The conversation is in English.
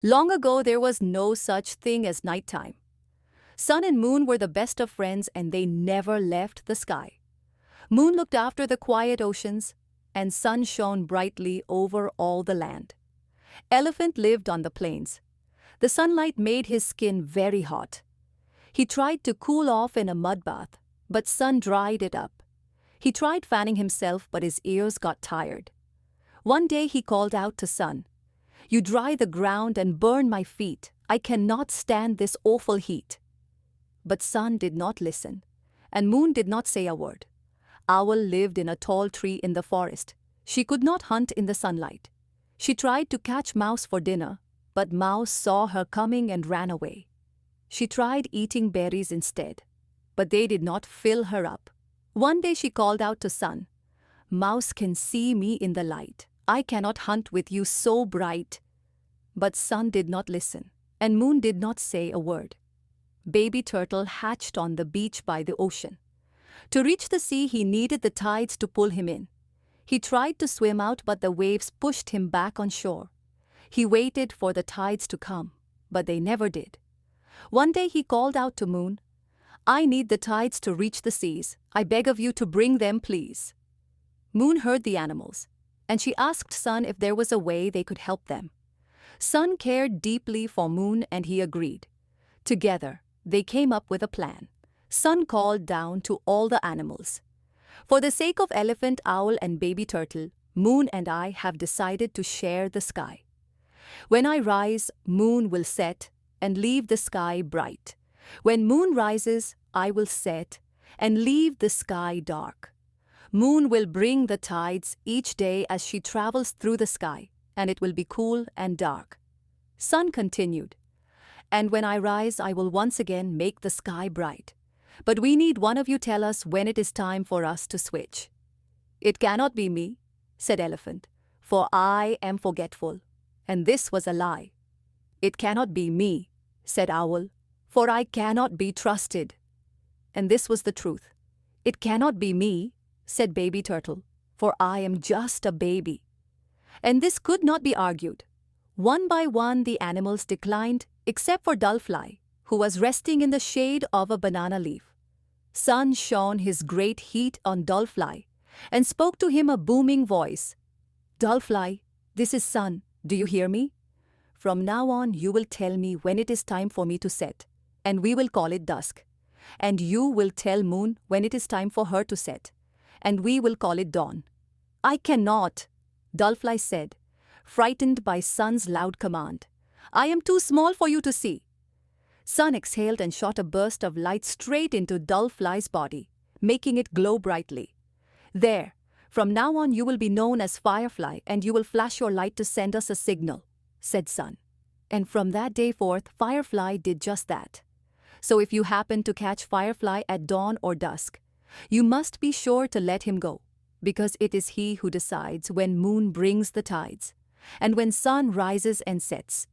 Long ago, there was no such thing as nighttime. Sun and Moon were the best of friends and they never left the sky. Moon looked after the quiet oceans, and Sun shone brightly over all the land. Elephant lived on the plains. The sunlight made his skin very hot. He tried to cool off in a mud bath, but Sun dried it up. He tried fanning himself, but his ears got tired. One day he called out to Sun, "You dry the ground and burn my feet. I cannot stand this awful heat." But Sun did not listen, and Moon did not say a word. Owl lived in a tall tree in the forest. She could not hunt in the sunlight. She tried to catch mouse for dinner, but mouse saw her coming and ran away. She tried eating berries instead, but they did not fill her up. One day she called out to Sun, "Mouse can see me in the light. I cannot hunt with you so bright." But Sun did not listen, and Moon did not say a word. Baby turtle hatched on the beach by the ocean. To reach the sea, he needed the tides to pull him in. He tried to swim out, but the waves pushed him back on shore. He waited for the tides to come, but they never did. One day he called out to Moon, "I need the tides to reach the seas. I beg of you to bring them, please." Moon heard the animals, and she asked Sun if there was a way they could help them. Sun cared deeply for Moon, and he agreed. Together, they came up with a plan. Sun called down to all the animals, "For the sake of Elephant, Owl, and Baby Turtle, Moon and I have decided to share the sky. When I rise, Moon will set and leave the sky bright. When Moon rises, I will set and leave the sky dark. Moon will bring the tides each day as she travels through the sky, and it will be cool and dark." Sun continued, "And when I rise, I will once again make the sky bright. But we need one of you tell us when it is time for us to switch." "It cannot be me," said Elephant, "for I am forgetful." And this was a lie. "It cannot be me," said Owl, "for I cannot be trusted." And this was the truth. "It cannot be me," said Baby Turtle, "for I am just a baby." And this could not be argued. One by one the animals declined, except for Dullfly, who was resting in the shade of a banana leaf. Sun shone his great heat on Dullfly and spoke to him a booming voice. "Dullfly, this is Sun. Do you hear me? From now on you will tell me when it is time for me to set, and we will call it dusk. And you will tell Moon when it is time for her to set, and we will call it dawn." "I cannot," Dullfly said, frightened by Sun's loud command. "I am too small for you to see." Sun exhaled and shot a burst of light straight into Dullfly's body, making it glow brightly. "There, from now on you will be known as Firefly, and you will flash your light to send us a signal," said Sun. And from that day forth, Firefly did just that. So if you happen to catch Firefly at dawn or dusk, you must be sure to let him go, because it is he who decides when Moon brings the tides, and when Sun rises and sets.